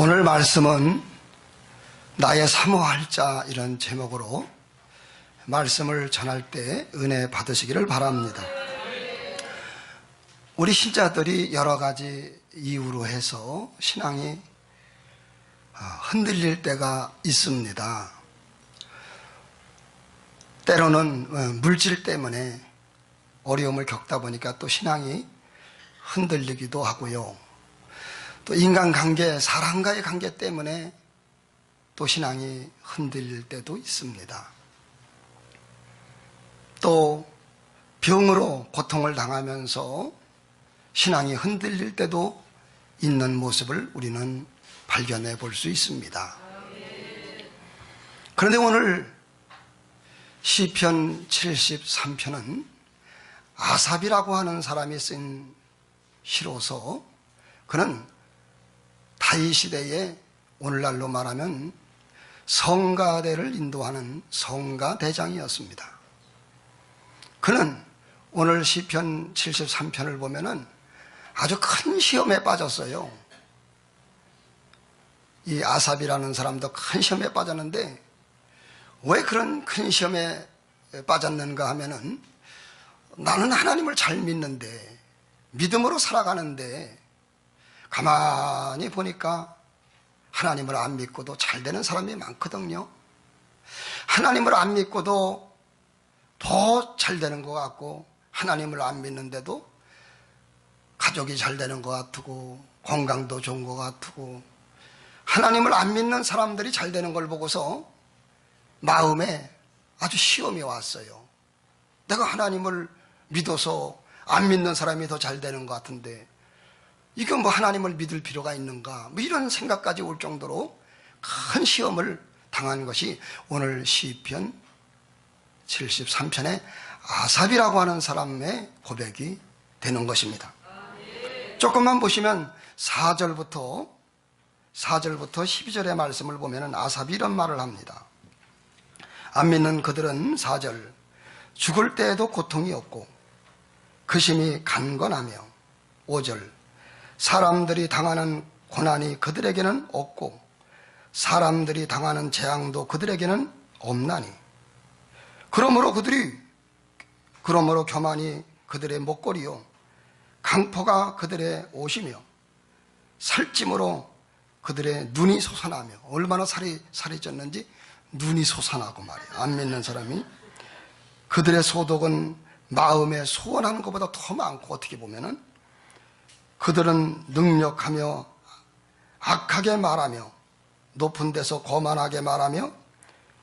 오늘 말씀은 나의 사모할 자 이런 제목으로 말씀을 전할 때 은혜 받으시기를 바랍니다. 우리 신자들이 여러 가지 이유로 해서 신앙이 흔들릴 때가 있습니다. 때로는 물질 때문에 어려움을 겪다 보니까 또 신앙이 흔들리기도 하고요. 또 인간관계, 사람과의 관계 때문에 또 신앙이 흔들릴 때도 있습니다. 또 병으로 고통을 당하면서 신앙이 흔들릴 때도 있는 모습을 우리는 발견해 볼 수 있습니다. 그런데 오늘 시편 73편은 아삽이라고 하는 사람이 쓴 시로서 그는 다윗 시대에 오늘날로 말하면 성가대를 인도하는 성가대장이었습니다. 그는 오늘 시편 73편을 보면은 아주 큰 시험에 빠졌어요. 이 아삽이라는 사람도 큰 시험에 빠졌는데 왜 그런 큰 시험에 빠졌는가 하면은 나는 하나님을 잘 믿는데 믿음으로 살아가는데 가만히 보니까 하나님을 안 믿고도 잘 되는 사람이 많거든요. 하나님을 안 믿고도 더 잘 되는 것 같고 하나님을 안 믿는데도 가족이 잘 되는 것 같고 건강도 좋은 것 같고 하나님을 안 믿는 사람들이 잘 되는 걸 보고서 마음에 아주 시험이 왔어요. 내가 하나님을 믿어서 안 믿는 사람이 더 잘 되는 것 같은데 이건 뭐 하나님을 믿을 필요가 있는가 뭐 이런 생각까지 올 정도로 큰 시험을 당한 것이 오늘 시편 73편의 아삽이라고 하는 사람의 고백이 되는 것입니다. 조금만 보시면 4절부터 12절의 말씀을 보면 아삽이 이런 말을 합니다. 안 믿는 그들은 4절 죽을 때에도 고통이 없고 그 심이 간건하며 5절 사람들이 당하는 고난이 그들에게는 없고 사람들이 당하는 재앙도 그들에게는 없나니 그러므로 교만이 그들의 목걸이요 강포가 그들의 옷이며 살찜으로 그들의 눈이 솟아나며 얼마나 살이 쪘는지 눈이 솟아나고 말이에요. 안 믿는 사람이 그들의 소독은 마음에 소원하는 것보다 더 많고 어떻게 보면은 그들은 능력하며 악하게 말하며 높은 데서 거만하게 말하며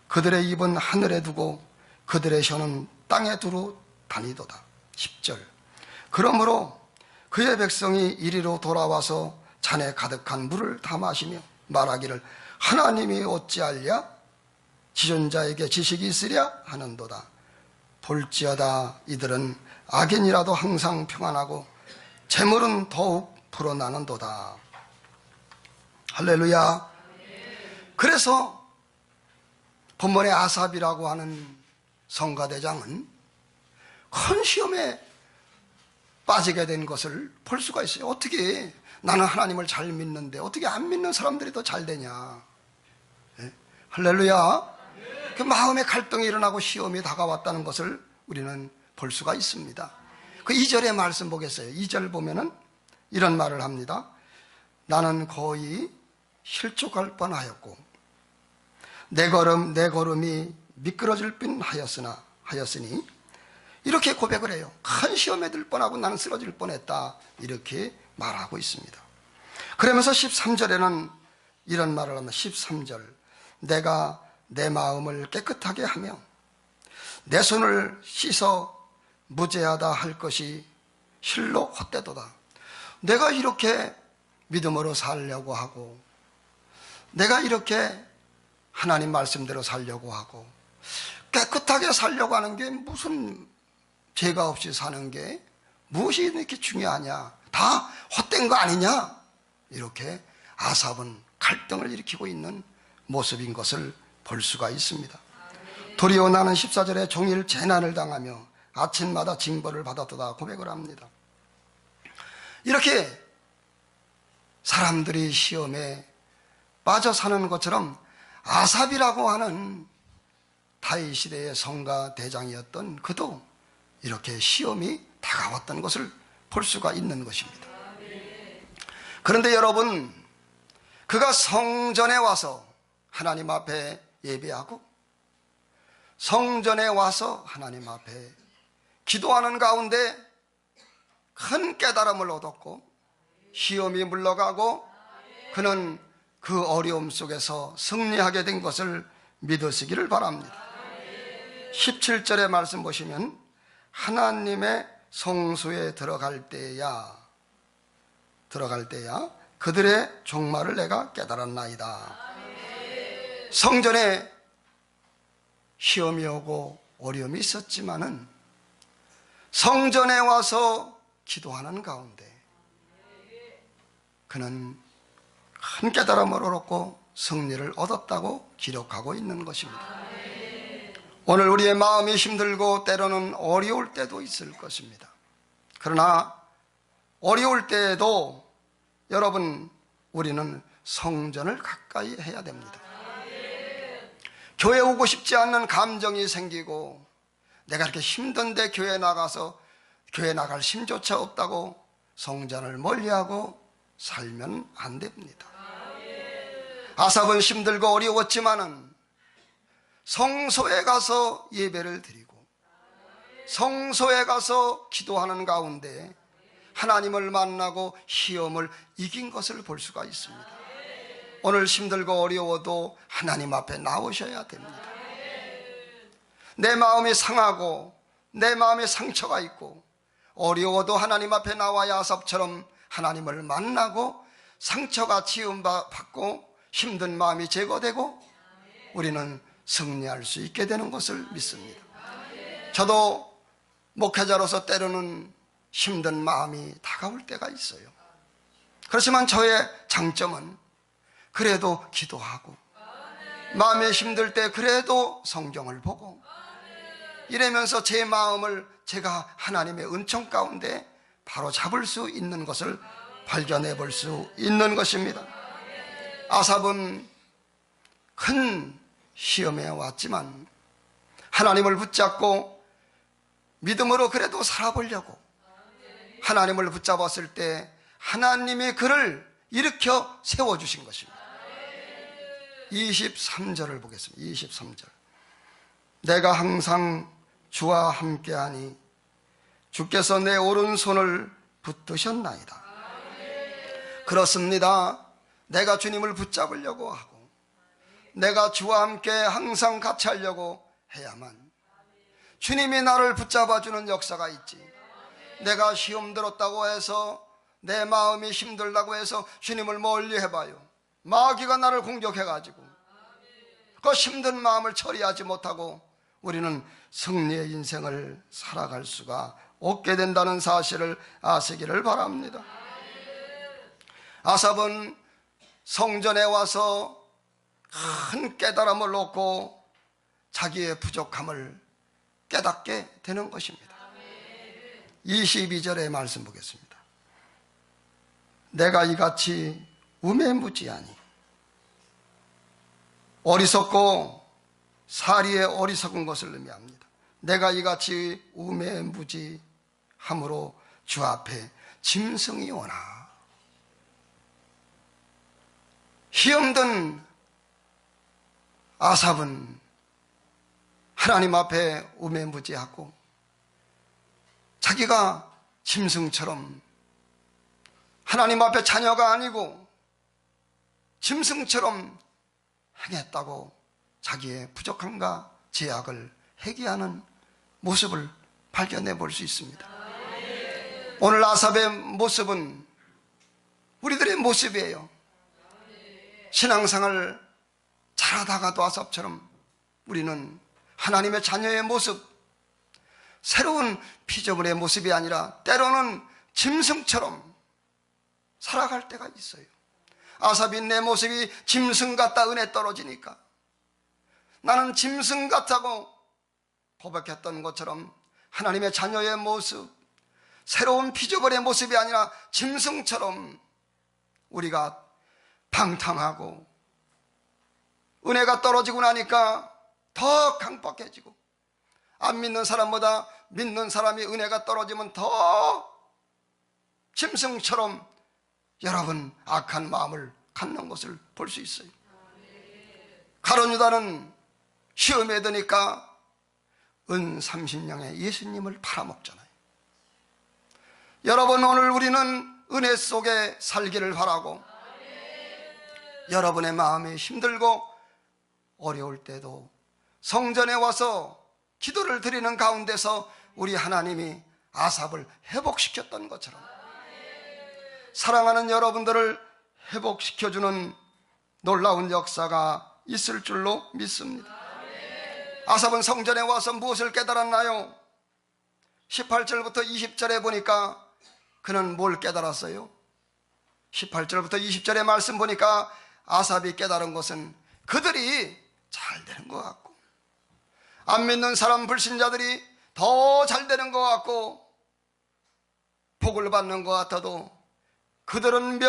그들의 입은 하늘에 두고 그들의 혀는 땅에 두루 다니도다. 10절 그러므로 그의 백성이 이리로 돌아와서 잔에 가득한 물을 다 마시며 말하기를 하나님이 어찌하랴 지존자에게 지식이 있으랴 하는도다. 볼지어다 이들은 악인이라도 항상 평안하고 재물은 더욱 불어나는도다. 할렐루야. 그래서 본문의 아삽이라고 하는 성가대장은 큰 시험에 빠지게 된 것을 볼 수가 있어요. 어떻게 나는 하나님을 잘 믿는데 어떻게 안 믿는 사람들이 더 잘 되냐. 네? 할렐루야. 그 마음의 갈등이 일어나고 시험이 다가왔다는 것을 우리는 볼 수가 있습니다. 그 2절의 말씀 보겠어요. 2절 보면은 이런 말을 합니다. 나는 거의 실족할 뻔하였고 내 걸음이 미끄러질 뻔하였으니 이렇게 고백을 해요. 큰 시험에 들 뻔하고 나는 쓰러질 뻔했다 이렇게 말하고 있습니다. 그러면서 13절에는 이런 말을 합니다. 13절 내가 내 마음을 깨끗하게 하며 내 손을 씻어 무죄하다 할 것이 실로 헛되도다. 내가 이렇게 믿음으로 살려고 하고 내가 이렇게 하나님 말씀대로 살려고 하고 깨끗하게 살려고 하는 게 무슨 죄가 없이 사는 게 무엇이 이렇게 중요하냐. 다 헛된 거 아니냐. 이렇게 아삽은 갈등을 일으키고 있는 모습인 것을 볼 수가 있습니다. 도리어 나는 14절에 종일 재난을 당하며 아침마다 징벌을 받았도다 고백을 합니다. 이렇게 사람들이 시험에 빠져 사는 것처럼 아삽이라고 하는 다윗 시대의 성가 대장이었던 그도 이렇게 시험이 다가왔던 것을 볼 수가 있는 것입니다. 그런데 여러분, 그가 성전에 와서 하나님 앞에 예배하고 성전에 와서 하나님 앞에 기도하는 가운데 큰 깨달음을 얻었고 시험이 물러가고 그는 그 어려움 속에서 승리하게 된 것을 믿으시기를 바랍니다. 17절의 말씀 보시면 하나님의 성소에 들어갈 때야 그들의 종말을 내가 깨달았나이다. 성전에 시험이 오고 어려움이 있었지만은 성전에 와서 기도하는 가운데 그는 큰 깨달음을 얻었고 승리를 얻었다고 기록하고 있는 것입니다. 오늘 우리의 마음이 힘들고 때로는 어려울 때도 있을 것입니다. 그러나 어려울 때에도 여러분, 우리는 성전을 가까이 해야 됩니다. 교회 오고 싶지 않는 감정이 생기고 내가 이렇게 힘든데 교회 나가서 교회 나갈 힘조차 없다고 성전을 멀리하고 살면 안 됩니다. 아삽은 힘들고 어려웠지만은 성소에 가서 예배를 드리고 성소에 가서 기도하는 가운데 하나님을 만나고 시험을 이긴 것을 볼 수가 있습니다. 오늘 힘들고 어려워도 하나님 앞에 나오셔야 됩니다. 내 마음이 상하고 내 마음에 상처가 있고 어려워도 하나님 앞에 나와야 아삽처럼 하나님을 만나고 상처가 치유받고 힘든 마음이 제거되고 우리는 승리할 수 있게 되는 것을 믿습니다. 저도 목회자로서 때로는 힘든 마음이 다가올 때가 있어요. 그렇지만 저의 장점은 그래도 기도하고 마음이 힘들 때 그래도 성경을 보고 이러면서 제 마음을 제가 하나님의 은총 가운데 바로 잡을 수 있는 것을 발견해 볼 수 있는 것입니다. 아삽은 큰 시험에 왔지만 하나님을 붙잡고 믿음으로 그래도 살아보려고 하나님을 붙잡았을 때 하나님이 그를 일으켜 세워주신 것입니다. 23절을 보겠습니다. 23절. 내가 항상 주와 함께하니 주께서 내 오른손을 붙드셨나이다. 그렇습니다. 내가 주님을 붙잡으려고 하고 내가 주와 함께 항상 같이 하려고 해야만 주님이 나를 붙잡아주는 역사가 있지. 내가 시험 들었다고 해서 내 마음이 힘들다고 해서 주님을 멀리 해봐요. 마귀가 나를 공격해가지고 그 힘든 마음을 처리하지 못하고 우리는 승리의 인생을 살아갈 수가 없게 된다는 사실을 아시기를 바랍니다. 아삽은 성전에 와서 큰 깨달음을 얻고 자기의 부족함을 깨닫게 되는 것입니다. 22절의 말씀 보겠습니다. 내가 이같이 우매무지하니 어리석고 사리에 어리석은 것을 의미합니다. 내가 이같이 우매무지함으로 주 앞에 짐승이 오나. 힘든 아삽은 하나님 앞에 우매무지하고 자기가 짐승처럼 하나님 앞에 자녀가 아니고 짐승처럼 행했다고 자기의 부족함과 제약을 회개하는 모습을 발견해 볼 수 있습니다. 오늘 아삽의 모습은 우리들의 모습이에요. 신앙생활을 잘하다가도 아삽처럼 우리는 하나님의 자녀의 모습, 새로운 피조물의 모습이 아니라 때로는 짐승처럼 살아갈 때가 있어요. 아삽이 내 모습이 짐승 같다 은혜 떨어지니까 나는 짐승 같다고 고백했던 것처럼 하나님의 자녀의 모습, 새로운 피조물의 모습이 아니라 짐승처럼 우리가 방탕하고 은혜가 떨어지고 나니까 더 강박해지고, 안 믿는 사람보다 믿는 사람이 은혜가 떨어지면 더 짐승처럼 여러분 악한 마음을 갖는 것을 볼 수 있어요. 가룟 유다는 시험에 드니까 은 30냥에 예수님을 팔아먹잖아요. 여러분, 오늘 우리는 은혜 속에 살기를 바라고, 여러분의 마음이 힘들고 어려울 때도 성전에 와서 기도를 드리는 가운데서 우리 하나님이 아삽을 회복시켰던 것처럼 사랑하는 여러분들을 회복시켜주는 놀라운 역사가 있을 줄로 믿습니다. 아삽은 성전에 와서 무엇을 깨달았나요? 18절부터 20절에 보니까 그는 뭘 깨달았어요? 18절부터 20절의 말씀 보니까 아삽이 깨달은 것은 그들이 잘 되는 것 같고, 안 믿는 사람 불신자들이 더 잘 되는 것 같고, 복을 받는 것 같아도 그들은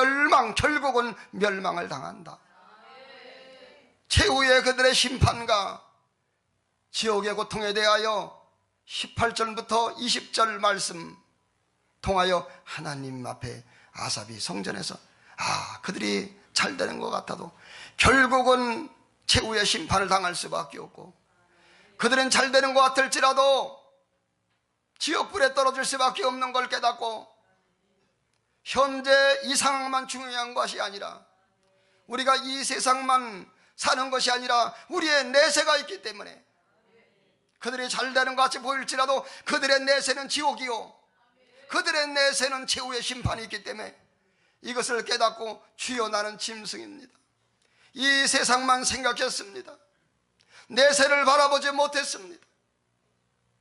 결국은 멸망을 당한다. 최후의 그들의 심판과 지옥의 고통에 대하여 18절부터 20절 말씀 통하여 하나님 앞에 아삽이 성전에서 그들이 잘 되는 것 같아도 결국은 최후의 심판을 당할 수밖에 없고, 그들은 잘 되는 것 같을지라도 지옥불에 떨어질 수밖에 없는 걸 깨닫고, 현재 이 상황만 중요한 것이 아니라, 우리가 이 세상만 사는 것이 아니라 우리의 내세가 있기 때문에, 그들이 잘 되는 것 같이 보일지라도 그들의 내세는 지옥이요, 그들의 내세는 최후의 심판이 있기 때문에 이것을 깨닫고, 주여 나는 짐승입니다, 이 세상만 생각했습니다, 내세를 바라보지 못했습니다.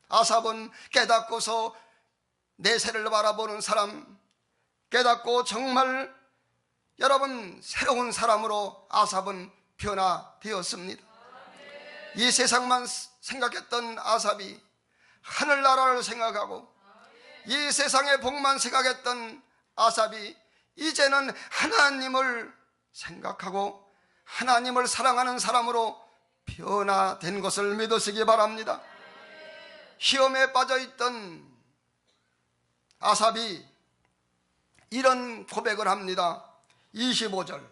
아삽은 깨닫고서 내세를 바라보는 사람, 깨닫고 정말 여러분 새로운 사람으로 아삽은 변화되었습니다. 이 세상만 생각했던 아삽이 하늘나라를 생각하고, 이 세상의 복만 생각했던 아삽이 이제는 하나님을 생각하고 하나님을 사랑하는 사람으로 변화된 것을 믿으시기 바랍니다. 시험에 빠져있던 아삽이 이런 고백을 합니다. 25절,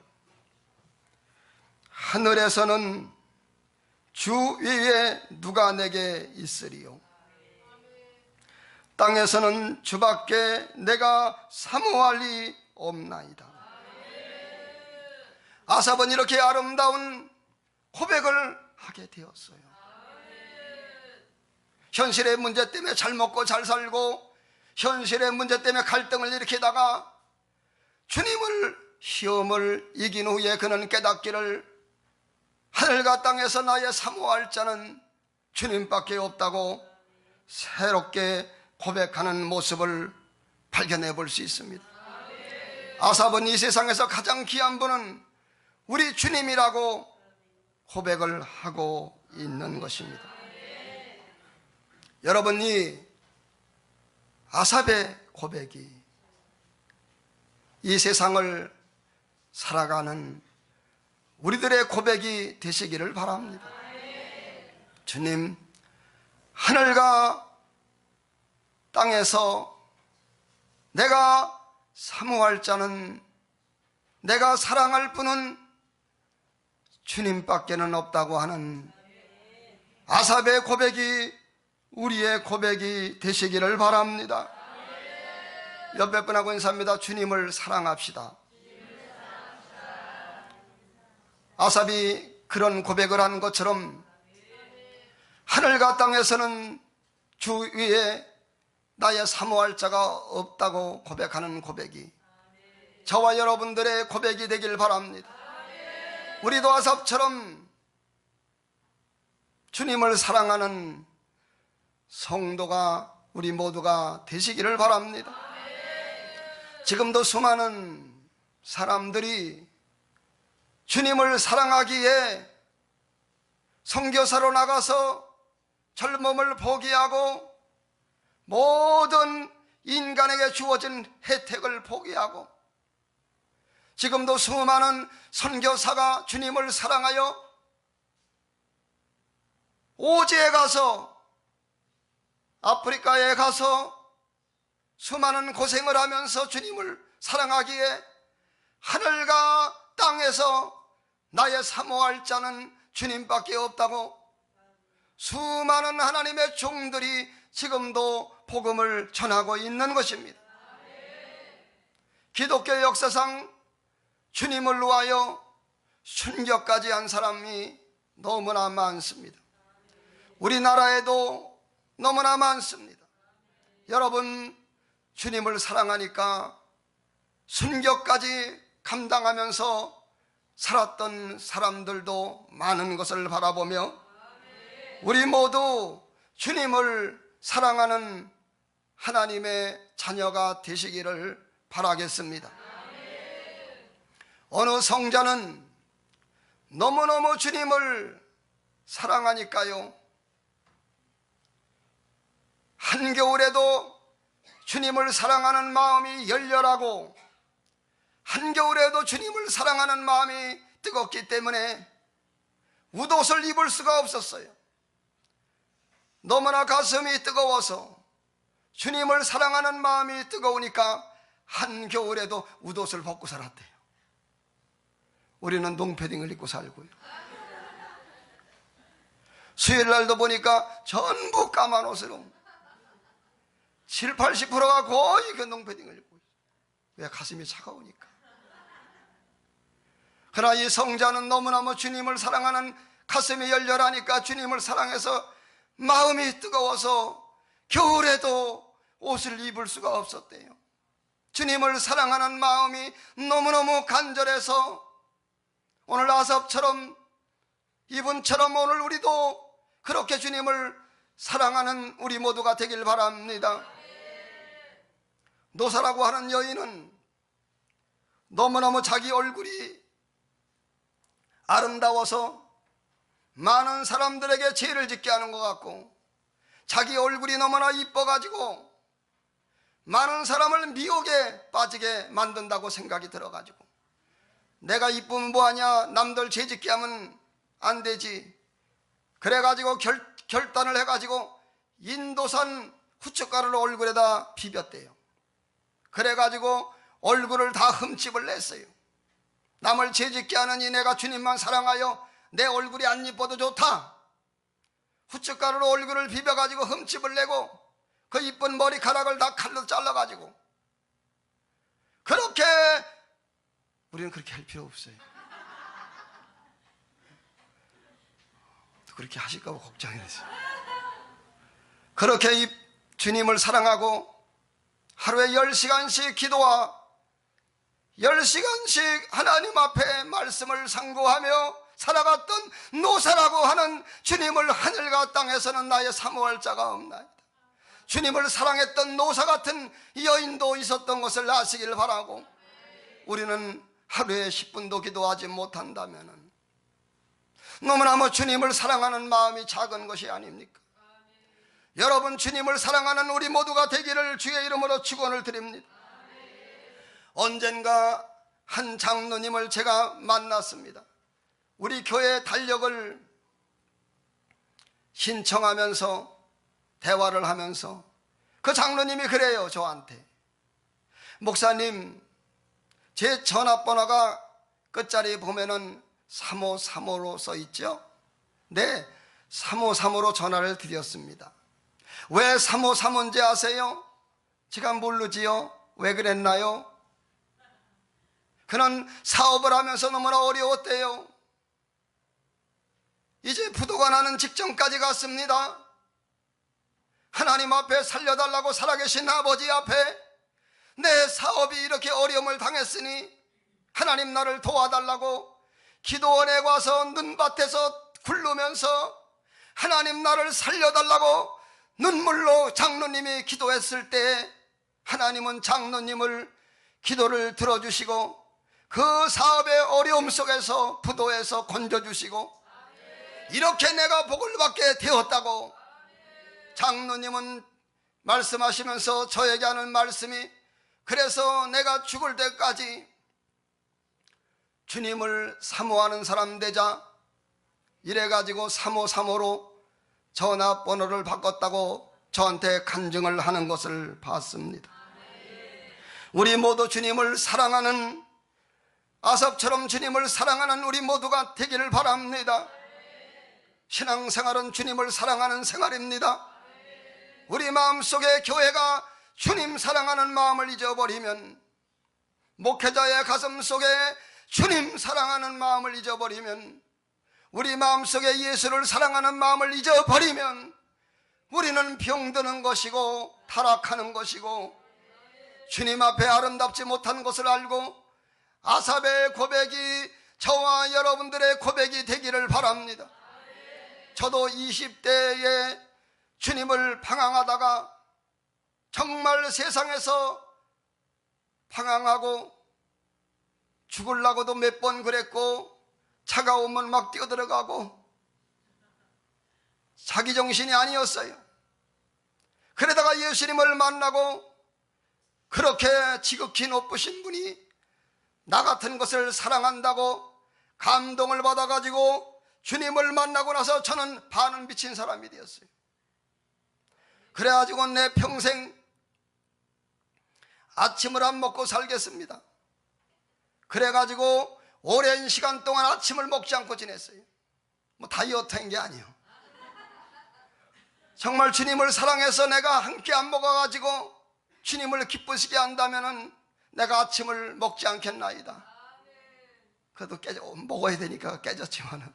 하늘에서는 주 위에 누가 내게 있으리요, 땅에서는 주밖에 내가 사모할 리 없나이다. 아삽은 이렇게 아름다운 고백을 하게 되었어요. 현실의 문제 때문에 잘 먹고 잘 살고, 현실의 문제 때문에 갈등을 일으키다가 시험을 이긴 후에 그는 깨닫기를, 하늘과 땅에서 나의 사모할 자는 주님밖에 없다고 새롭게 고백하는 모습을 발견해 볼 수 있습니다. 아삽은 이 세상에서 가장 귀한 분은 우리 주님이라고 고백을 하고 있는 것입니다. 여러분, 이 아삽의 고백이 이 세상을 살아가는 우리들의 고백이 되시기를 바랍니다. 주님, 하늘과 땅에서 내가 사모할 자는, 내가 사랑할 분은 주님밖에는 없다고 하는 아삽의 고백이 우리의 고백이 되시기를 바랍니다. 옆에 분하고 인사합니다. 주님을 사랑합시다. 아삽이 그런 고백을 한 것처럼 하늘과 땅에서는 주 위에 나의 사모할 자가 없다고 고백하는 고백이 저와 여러분들의 고백이 되길 바랍니다. 우리도 아삽처럼 주님을 사랑하는 성도가 우리 모두가 되시기를 바랍니다. 지금도 수많은 사람들이 주님을 사랑하기에 선교사로 나가서 젊음을 포기하고 모든 인간에게 주어진 혜택을 포기하고, 지금도 수많은 선교사가 주님을 사랑하여 오지에 가서, 아프리카에 가서 수많은 고생을 하면서 주님을 사랑하기에 하늘과 땅에서 나의 사모할 자는 주님밖에 없다고 수많은 하나님의 종들이 지금도 복음을 전하고 있는 것입니다. 기독교 역사상 주님을 위하여 순교까지 한 사람이 너무나 많습니다. 우리나라에도 너무나 많습니다. 여러분, 주님을 사랑하니까 순교까지 감당하면서 살았던 사람들도 많은 것을 바라보며 우리 모두 주님을 사랑하는 하나님의 자녀가 되시기를 바라겠습니다. 어느 성자는 너무너무 주님을 사랑하니까요, 한겨울에도 주님을 사랑하는 마음이 열렬하고 한겨울에도 주님을 사랑하는 마음이 뜨겁기 때문에 웃옷을 입을 수가 없었어요. 너무나 가슴이 뜨거워서 주님을 사랑하는 마음이 뜨거우니까 한겨울에도 웃옷을 벗고 살았대요. 우리는 농패딩을 입고 살고요. 수요일날도 보니까 전부 까만 옷으로 7, 80%가 거의 그 농패딩을 입고 있어요. 왜? 가슴이 차가우니까. 그러나 이 성자는 너무너무 주님을 사랑하는 가슴이 열렬하니까 주님을 사랑해서 마음이 뜨거워서 겨울에도 옷을 입을 수가 없었대요. 주님을 사랑하는 마음이 너무너무 간절해서 오늘 아삽처럼, 이분처럼 오늘 우리도 그렇게 주님을 사랑하는 우리 모두가 되길 바랍니다. 노사라고 하는 여인은 너무너무 자기 얼굴이 아름다워서 많은 사람들에게 죄를 짓게 하는 것 같고, 자기 얼굴이 너무나 이뻐가지고 많은 사람을 미혹에 빠지게 만든다고 생각이 들어가지고, 내가 이쁘면 뭐하냐, 남들 죄 짓게 하면 안 되지, 그래가지고 결단을 해가지고 인도산 후춧가루를 얼굴에다 비볐대요. 그래가지고 얼굴을 다 흠집을 냈어요. 남을 죄 짓게 하느니 내가 주님만 사랑하여 내 얼굴이 안 이뻐도 좋다. 후춧가루로 얼굴을 비벼가지고 흠집을 내고 그 이쁜 머리카락을 다 칼로 잘라가지고, 그렇게, 우리는 그렇게 할 필요 없어요. 그렇게 하실까 봐 걱정이 됐어요. 그렇게 주님을 사랑하고 하루에 10시간씩 기도와 10시간씩 하나님 앞에 말씀을 상고하며 살아갔던 노사라고 하는 주님을 하늘과 땅에서는 나의 사모할 자가 없나이다. 주님을 사랑했던 노사 같은 여인도 있었던 것을 아시길 바라고, 우리는 하루에 10분도 기도하지 못한다면 너무나 주님을 사랑하는 마음이 작은 것이 아닙니까? 여러분, 주님을 사랑하는 우리 모두가 되기를 주의 이름으로 축원을 드립니다. 언젠가 한 장로님을 제가 만났습니다. 우리 교회 달력을 신청하면서 대화를 하면서 그 장로님이 그래요, 저한테. 목사님, 제 전화번호가 끝자리 보면은 353호로 써 있죠? 네, 353호로 전화를 드렸습니다. 왜 353호인지 아세요? 제가 모르지요. 왜 그랬나요? 그는 사업을 하면서 너무나 어려웠대요. 이제 부도가 나는 직전까지 갔습니다. 하나님 앞에 살려달라고 살아계신 아버지 앞에 내 사업이 이렇게 어려움을 당했으니 하나님 나를 도와달라고 기도원에 와서 눈밭에서 굴르면서 하나님 나를 살려달라고 눈물로 장로님이 기도했을 때 하나님은 장로님을 기도를 들어주시고 그 사업의 어려움 속에서 부도에서 건져주시고 이렇게 내가 복을 받게 되었다고 장로님은 말씀하시면서 저에게 하는 말씀이, 그래서 내가 죽을 때까지 주님을 사모하는 사람 되자, 이래가지고 353호로 전화번호를 바꿨다고 저한테 간증을 하는 것을 봤습니다. 우리 모두 주님을 사랑하는, 아삽처럼 주님을 사랑하는 우리 모두가 되기를 바랍니다. 신앙생활은 주님을 사랑하는 생활입니다. 우리 마음속에 교회가 주님 사랑하는 마음을 잊어버리면, 목회자의 가슴속에 주님 사랑하는 마음을 잊어버리면, 우리 마음속에 예수를 사랑하는 마음을 잊어버리면 우리는 병드는 것이고 타락하는 것이고 주님 앞에 아름답지 못한 것을 알고 아삽의 고백이 저와 여러분들의 고백이 되기를 바랍니다. 저도 20대에 주님을 방황하다가 정말 세상에서 방황하고 죽으려고도 몇 번 그랬고, 차가 오면 막 뛰어들어가고 자기 정신이 아니었어요. 그러다가 예수님을 만나고 그렇게 지극히 높으신 분이 나 같은 것을 사랑한다고 감동을 받아가지고 주님을 만나고 나서 저는 반은 미친 사람이 되었어요. 그래가지고 내 평생 아침을 안 먹고 살겠습니다. 그래가지고 오랜 시간 동안 아침을 먹지 않고 지냈어요. 뭐 다이어트 한 게 아니에요. 정말 주님을 사랑해서 내가 한 끼 안 먹어가지고 주님을 기쁘시게 한다면 내가 아침을 먹지 않겠나이다. 그래도 먹어야 되니까 깨졌지만은.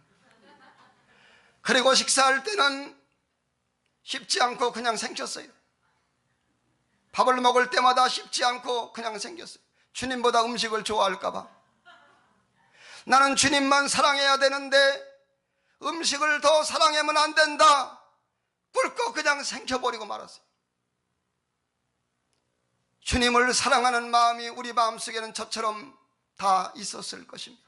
그리고 식사할 때는 쉽지 않고 그냥 생겼어요. 밥을 먹을 때마다 쉽지 않고 그냥 생겼어요. 주님보다 음식을 좋아할까봐. 나는 주님만 사랑해야 되는데 음식을 더 사랑하면 안 된다. 꿀꺽 그냥 생겨버리고 말았어요. 주님을 사랑하는 마음이 우리 마음속에는 저처럼 다 있었을 것입니다.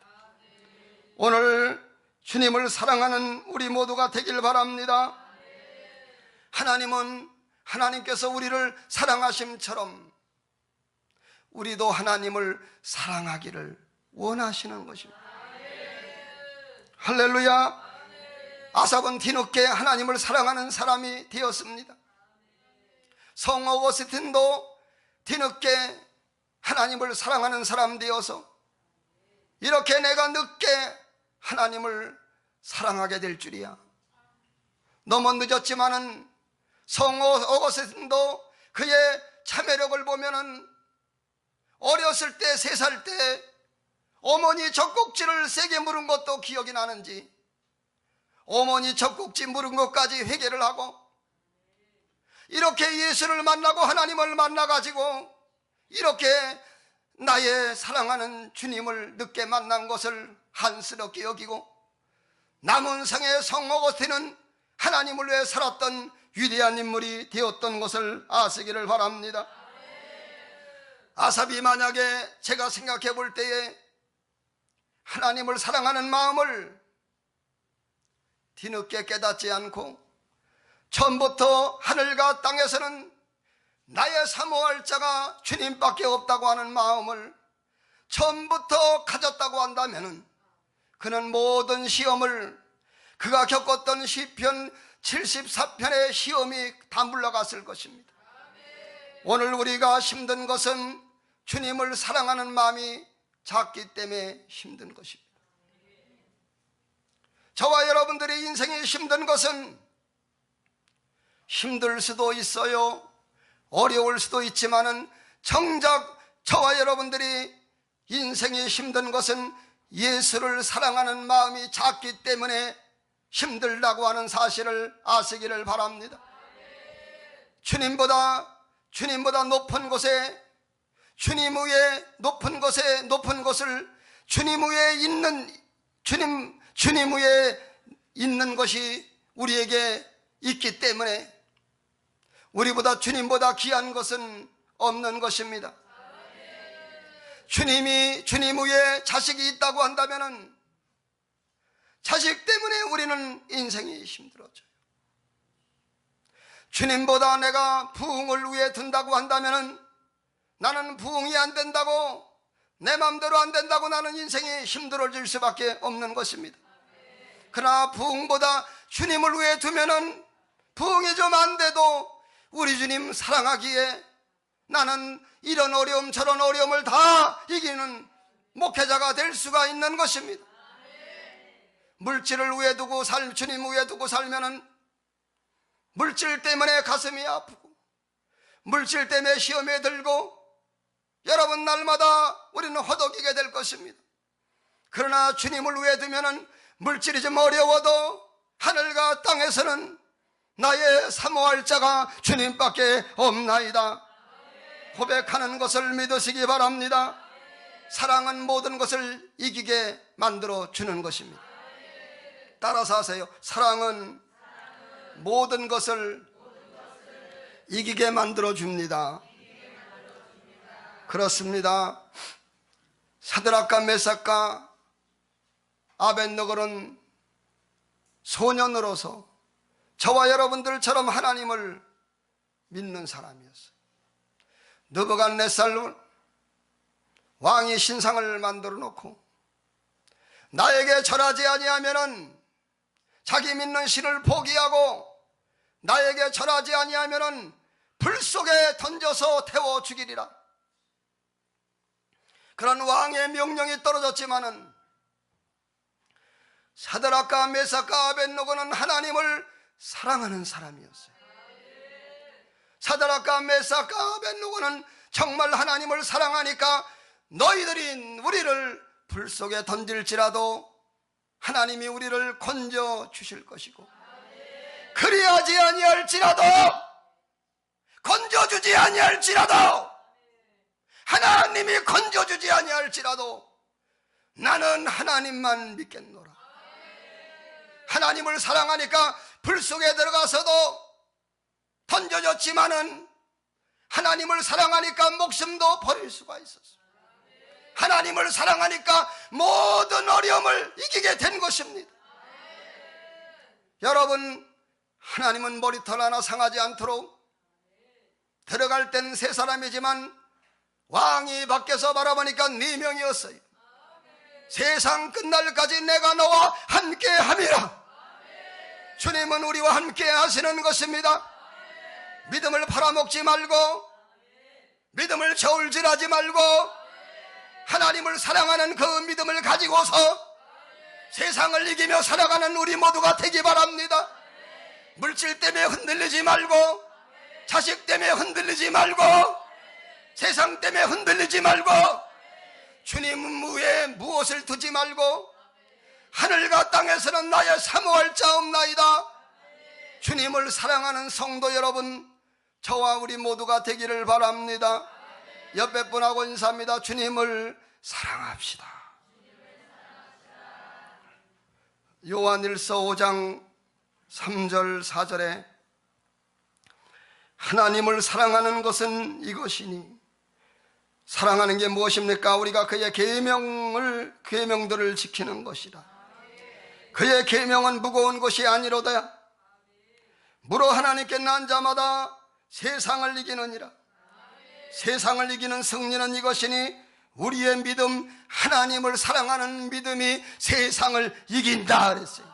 오늘 주님을 사랑하는 우리 모두가 되길 바랍니다. 하나님은 하나님께서 우리를 사랑하심처럼 우리도 하나님을 사랑하기를 원하시는 것입니다. 할렐루야. 아삽은 뒤늦게 하나님을 사랑하는 사람이 되었습니다. 성 어거스틴도 뒤늦게 하나님을 사랑하는 사람 되어서 이렇게 내가 늦게 하나님을 사랑하게 될 줄이야. 너무 늦었지만은 성 어거스틴도 그의 참회력을 보면은 어렸을 때 3살 때 어머니 젖꼭지를 세게 물은 것도 기억이 나는지 어머니 젖꼭지 물은 것까지 회개를 하고 이렇게 예수를 만나고 하나님을 만나가지고 이렇게 나의 사랑하는 주님을 늦게 만난 것을 한스럽게 여기고 남은 생의 성 어거스틴은 하나님을 위해 살았던 위대한 인물이 되었던 것을 아시기를 바랍니다. 아삽이 만약에 제가 생각해 볼 때에 하나님을 사랑하는 마음을 뒤늦게 깨닫지 않고 처음부터 하늘과 땅에서는 나의 사모할 자가 주님밖에 없다고 하는 마음을 처음부터 가졌다고 한다면 그는 모든 시험을 그가 겪었던 시편 74편의 시험이 다 물러갔을 것입니다. 오늘 우리가 힘든 것은 주님을 사랑하는 마음이 작기 때문에 힘든 것입니다. 저와 여러분들의 인생이 힘든 것은 힘들 수도 있어요. 어려울 수도 있지만은 정작 저와 여러분들이 인생이 힘든 것은 예수를 사랑하는 마음이 작기 때문에 힘들다고 하는 사실을 아시기를 바랍니다. 주님보다 높은 곳에 주님 위에 높은 것을 주님 위에 있는 것이 우리에게 있기 때문에 우리보다 주님보다 귀한 것은 없는 것입니다. 주님 위에 자식이 있다고 한다면 자식 때문에 우리는 인생이 힘들어져요. 주님보다 내가 부흥을 위해 든다고 한다면 나는 부흥이 안 된다고 내 마음대로 안 된다고 나는 인생이 힘들어질 수밖에 없는 것입니다. 그러나 부흥보다 주님을 위해 두면은 부흥이 좀 안 돼도 우리 주님 사랑하기에 나는 이런 어려움 저런 어려움을 다 이기는 목회자가 될 수가 있는 것입니다. 물질을 위에 두고 주님 위에 두고 살면은 물질 때문에 가슴이 아프고 물질 때문에 시험에 들고 여러분 날마다 우리는 허덕이게 될 것입니다. 그러나 주님을 위해 두면은 물질이 좀 어려워도 하늘과 땅에서는 나의 사모할 자가 주님밖에 없나이다 고백하는 것을 믿으시기 바랍니다. 사랑은 모든 것을 이기게 만들어 주는 것입니다. 따라서 하세요. 사랑은 모든 것을 이기게 만들어 줍니다. 그렇습니다. 사드락과 메삭과 아벳느고는 소년으로서 저와 여러분들처럼 하나님을 믿는 사람이었어요. 느부갓네살 왕이 신상을 만들어 놓고 나에게 절하지 아니하면은 자기 믿는 신을 포기하고 나에게 절하지 아니하면은 불 속에 던져서 태워 죽이리라. 그런 왕의 명령이 떨어졌지만은 사드락과 메삭과 아벳느고는 하나님을 사랑하는 사람이었어요. 사드락과 메삭과 아벳느고는 정말 하나님을 사랑하니까 너희들이 우리를 불 속에 던질지라도 하나님이 우리를 건져 주실 것이고 그리하지 아니할지라도 건져주지 아니할지라도 하나님이 건져주지 아니할지라도 나는 하나님만 믿겠노라. 하나님을 사랑하니까 불 속에 들어가서도 던져졌지만은 하나님을 사랑하니까 목숨도 버릴 수가 있었어요. 하나님을 사랑하니까 모든 어려움을 이기게 된 것입니다. 여러분, 하나님은 머리털 하나 상하지 않도록 들어갈 때는 세 사람이지만 왕이 밖에서 바라보니까 4명이었어요. 세상 끝날까지 내가 너와 함께 함이라. 주님은 우리와 함께 하시는 것입니다. 믿음을 팔아먹지 말고 믿음을 저울질하지 말고 하나님을 사랑하는 그 믿음을 가지고서 세상을 이기며 살아가는 우리 모두가 되기 바랍니다. 물질 때문에 흔들리지 말고 자식 때문에 흔들리지 말고 세상 때문에 흔들리지 말고 주님 위에 무엇을 두지 말고 하늘과 땅에서는 나의 사모할 자 없나이다. 주님을 사랑하는 성도 여러분, 저와 우리 모두가 되기를 바랍니다. 옆에 분하고 인사합니다. 주님을 사랑합시다. 요한일서 5장 3절 4절에 하나님을 사랑하는 것은 이것이니, 사랑하는 게 무엇입니까? 우리가 그의 계명들을 지키는 것이라. 그의 계명은 무거운 것이 아니로다. 무로 하나님께 난 자마다 세상을 이기느니라. 세상을 이기는 승리는 이것이니 우리의 믿음, 하나님을 사랑하는 믿음이 세상을 이긴다 그랬어요.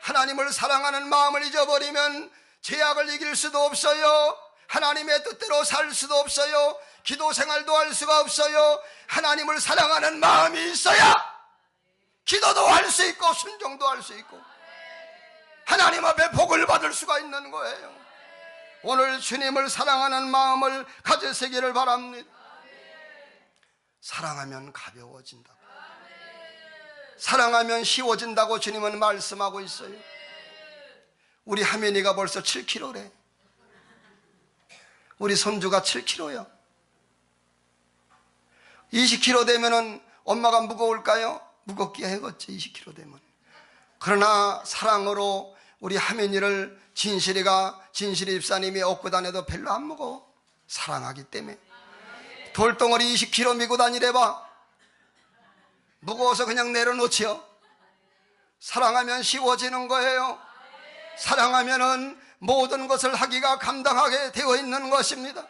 하나님을 사랑하는 마음을 잊어버리면 죄악을 이길 수도 없어요. 하나님의 뜻대로 살 수도 없어요. 기도 생활도 할 수가 없어요. 하나님을 사랑하는 마음이 있어야 기도도 할 수 있고 순종도 할 수 있고 하나님 앞에 복을 받을 수가 있는 거예요. 오늘 주님을 사랑하는 마음을 가지시기를 바랍니다. 사랑하면 가벼워진다고, 사랑하면 쉬워진다고 주님은 말씀하고 있어요. 우리 하민이가 벌써 7kg래. 우리 손주가 7kg야. 20kg 되면은 엄마가 무거울까요? 무겁게 해겠지, 20kg 되면. 그러나 사랑으로 우리 하민이를 진실이 입사님이 업고 다녀도 별로 안 무거워. 사랑하기 때문에. 돌덩어리 20kg 미고 다니래봐. 무거워서 그냥 내려놓지요. 사랑하면 쉬워지는 거예요. 사랑하면은 모든 것을 하기가 감당하게 되어 있는 것입니다.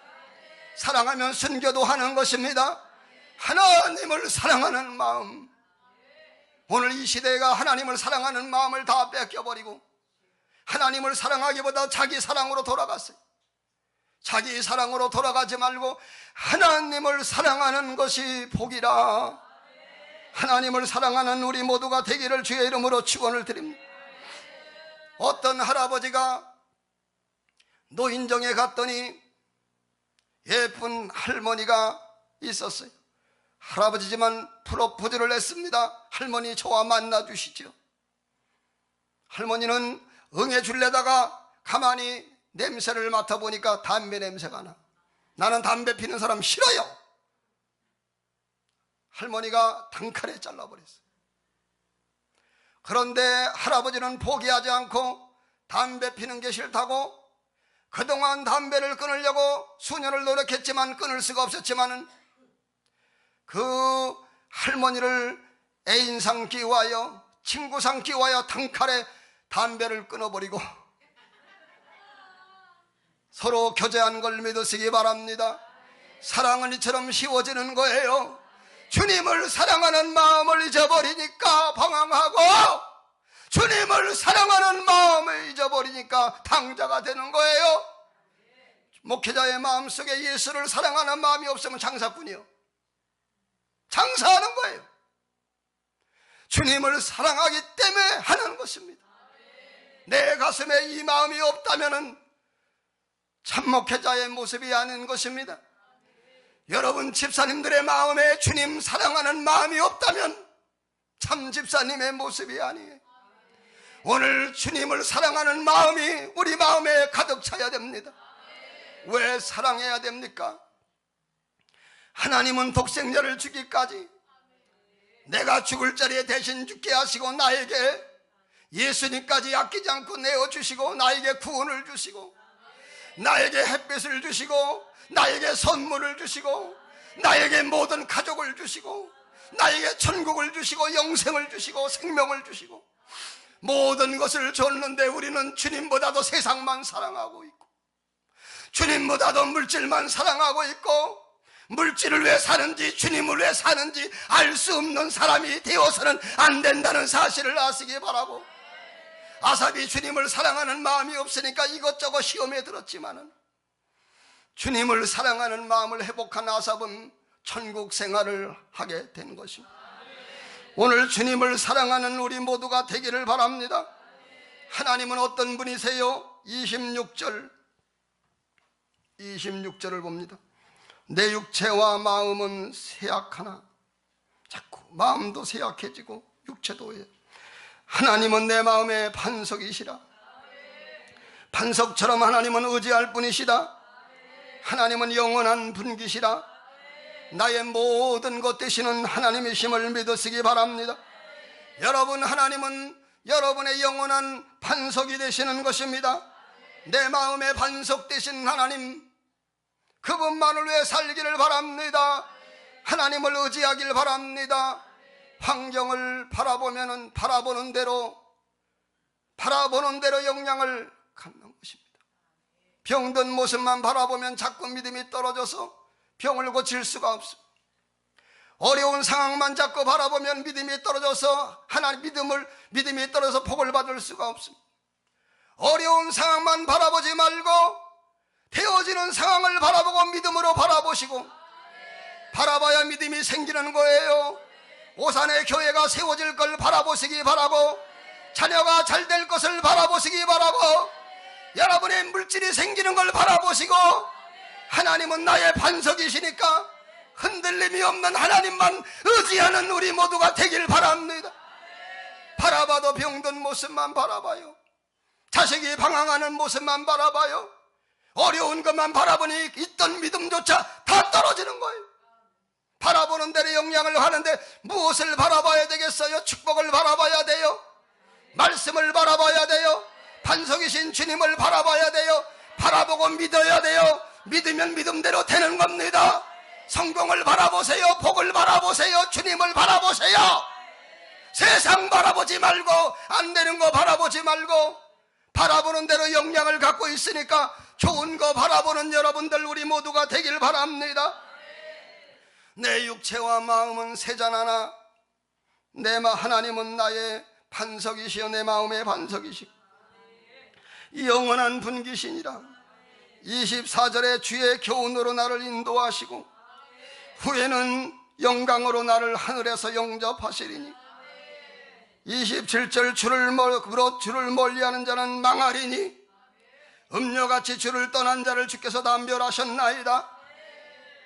사랑하면 순교도 하는 것입니다. 하나님을 사랑하는 마음. 오늘 이 시대가 하나님을 사랑하는 마음을 다 뺏겨버리고 하나님을 사랑하기보다 자기 사랑으로 돌아갔어요. 자기 사랑으로 돌아가지 말고 하나님을 사랑하는 것이 복이라. 하나님을 사랑하는 우리 모두가 되기를 주의 이름으로 축원을 드립니다. 어떤 할아버지가 노인정에 갔더니 예쁜 할머니가 있었어요. 할아버지지만 프로포즈를 했습니다. 할머니 저와 만나 주시죠. 할머니는 응해줄래다가 가만히 냄새를 맡아보니까 담배 냄새가 나. 나는 담배 피는 사람 싫어요. 할머니가 단칼에 잘라버렸어요. 그런데 할아버지는 포기하지 않고 담배 피는 게 싫다고 그동안 담배를 끊으려고 수년을 노력했지만 끊을 수가 없었지만 그 할머니를 애인상 끼워하여 친구상 끼워하여 단칼에 담배를 끊어버리고 서로 교제한 걸 믿으시기 바랍니다. 사랑은 이처럼 쉬워지는 거예요. 주님을 사랑하는 마음을 잊어버리니까 방황하고 주님을 사랑하는 마음을 잊어버리니까 당자가 되는 거예요. 목회자의 마음속에 예수를 사랑하는 마음이 없으면 장사꾼이요. 장사하는 거예요. 주님을 사랑하기 때문에 하는 것입니다. 내 가슴에 이 마음이 없다면 참 목회자의 모습이 아닌 것입니다. 여러분 집사님들의 마음에 주님 사랑하는 마음이 없다면 참 집사님의 모습이 아니에요. 오늘 주님을 사랑하는 마음이 우리 마음에 가득 차야 됩니다. 왜 사랑해야 됩니까? 하나님은 독생자를 주기까지 내가 죽을 자리에 대신 죽게 하시고 나에게 예수님까지 아끼지 않고 내어주시고 나에게 구원을 주시고 나에게 햇빛을 주시고 나에게 선물을 주시고 나에게 모든 가족을 주시고 나에게 천국을 주시고 영생을 주시고 생명을 주시고 모든 것을 줬는데 우리는 주님보다도 세상만 사랑하고 있고 주님보다도 물질만 사랑하고 있고 물질을 왜 사는지 주님을 왜 사는지 알 수 없는 사람이 되어서는 안 된다는 사실을 아시기 바라고, 아삽이 주님을 사랑하는 마음이 없으니까 이것저것 시험에 들었지만은 주님을 사랑하는 마음을 회복한 아삽은 천국 생활을 하게 된 것입니다. 오늘 주님을 사랑하는 우리 모두가 되기를 바랍니다. 하나님은 어떤 분이세요? 26절을 봅니다. 내 육체와 마음은 쇠약하나, 자꾸 마음도 쇠약해지고 육체도 해요. 하나님은 내 마음의 반석이시라. 반석처럼 하나님은 의지할 분이시다. 하나님은 영원한 분기시라. 나의 모든 것 되시는 하나님이심을 믿으시기 바랍니다. 여러분, 하나님은 여러분의 영원한 반석이 되시는 것입니다. 내 마음의 반석 되신 하나님, 그분만을 위해 살기를 바랍니다. 하나님을 의지하길 바랍니다. 환경을 바라보면은 바라보는 대로 영향을 갖는 것입니다. 병든 모습만 바라보면 자꾸 믿음이 떨어져서 병을 고칠 수가 없습니다. 어려운 상황만 자꾸 바라보면 믿음이 떨어져서 믿음이 떨어져서 복을 받을 수가 없습니다. 어려운 상황만 바라보지 말고 되어지는 상황을 바라보고 믿음으로 바라보시고, 바라봐야 믿음이 생기는 거예요. 오산의 교회가 세워질 걸 바라보시기 바라고, 자녀가 잘 될 것을 바라보시기 바라고, 여러분의 물질이 생기는 걸 바라보시고, 하나님은 나의 반석이시니까 흔들림이 없는 하나님만 의지하는 우리 모두가 되길 바랍니다. 바라봐도 병든 모습만 바라봐요. 자식이 방황하는 모습만 바라봐요. 어려운 것만 바라보니 있던 믿음조차 다 떨어지는 거예요. 바라보는 대로 영향을 하는데 무엇을 바라봐야 되겠어요? 축복을 바라봐야 돼요. 말씀을 바라봐야 돼요. 반석이신 주님을 바라봐야 돼요. 바라보고 믿어야 돼요. 믿으면 믿음대로 되는 겁니다. 성공을 바라보세요. 복을 바라보세요. 주님을 바라보세요. 세상 바라보지 말고, 안 되는 거 바라보지 말고, 바라보는 대로 영향을 갖고 있으니까 좋은 거 바라보는 여러분들 우리 모두가 되길 바랍니다. 내 육체와 마음은 세잔하나 하나님은 나의 반석이시여 내 마음의 반석이시고 영원한 분기시니라. 24절에 주의 교훈으로 나를 인도하시고 후에는 영광으로 나를 하늘에서 영접하시리니 27절 주를 멀리하는 자는 망하리니 음녀같이 주를 떠난 자를 주께서 다 멸하셨나이다.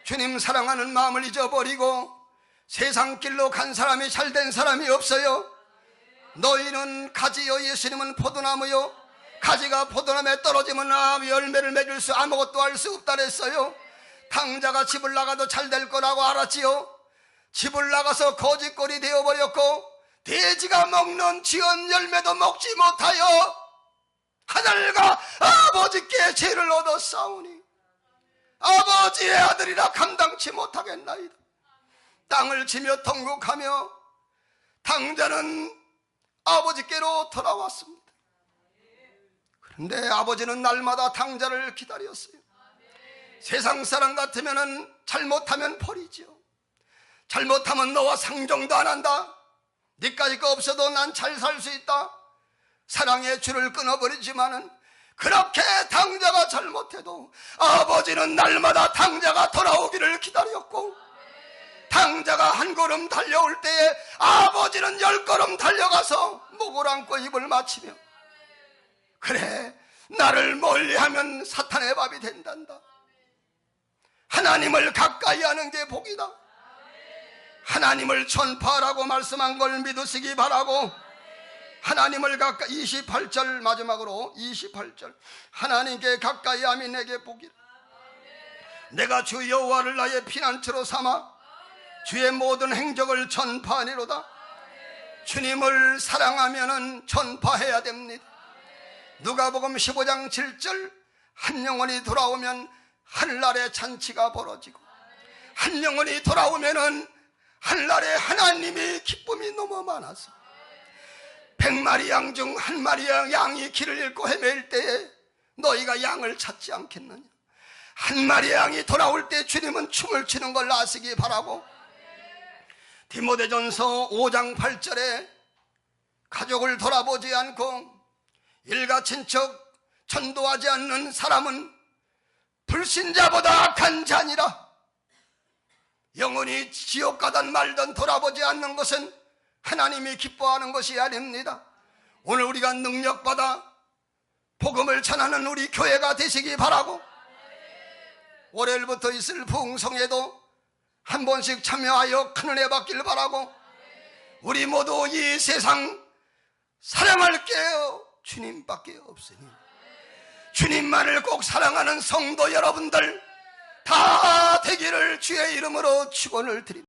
주님 사랑하는 마음을 잊어버리고 세상 길로 간 사람이 잘된 사람이 없어요. 너희는 가지요, 예수님은 포도나무요. 가지가 포도나무에 떨어지면 열매를 맺을 수 아무것도 할 수 없다 그랬어요. 당자가 집을 나가도 잘 될 거라고 알았지요. 집을 나가서 거짓골이 되어버렸고 돼지가 먹는 지은 열매도 먹지 못하여 하늘과 아버지께 죄를 얻었사오니 아버지의 아들이라 감당치 못하겠나이다. 땅을 치며 통곡하며 당자는 아버지께로 돌아왔습니다. 그런데 아버지는 날마다 당자를 기다렸어요. 세상 사람 같으면 잘못하면 버리죠. 잘못하면 너와 상종도 안 한다. 니까지 거 없어도 난 잘 살 수 있다. 사랑의 줄을 끊어버리지만은 그렇게 당자가 잘못해도 아버지는 날마다 당자가 돌아오기를 기다렸고 당자가 한 걸음 달려올 때에 아버지는 10걸음 달려가서 목을 안고 입을 맞추며 그래 나를 멀리하면 사탄의 밥이 된단다. 하나님을 가까이 하는 게 복이다. 하나님을 전파하라고 말씀한 걸 믿으시기 바라고 하나님을 가까이 28절 마지막으로 28절 하나님께 가까이 함이 내게 복이라. 내가 주 여호와를 나의 피난처로 삼아 주의 모든 행적을 전파하니로다. 주님을 사랑하면은 전파해야 됩니다. 누가복음 15장 7절 한 영혼이 돌아오면 하늘날에 잔치가 벌어지고 한 영혼이 돌아오면은 하늘날에 하나님의 기쁨이 너무 많아서 100마리 양 중 한 마리 양이 길을 잃고 헤맬 때에 너희가 양을 찾지 않겠느냐. 한 마리 양이 돌아올 때 주님은 춤을 추는 걸 아시기 바라고 디모데전서 5장 8절에 가족을 돌아보지 않고 일가 친척 전도하지 않는 사람은 불신자보다 악한 자니라. 영원히 지옥 가든 말든 돌아보지 않는 것은 하나님이 기뻐하는 것이 아닙니다. 오늘 우리가 능력받아 복음을 전하는 우리 교회가 되시기 바라고 월요일부터 있을 부흥성에도 한 번씩 참여하여 큰 은혜 받길 바라고 우리 모두 이 세상 사랑할 게 주님밖에 없으니 주님만을 꼭 사랑하는 성도 여러분들 다 되기를 주의 이름으로 축원을 드립니다.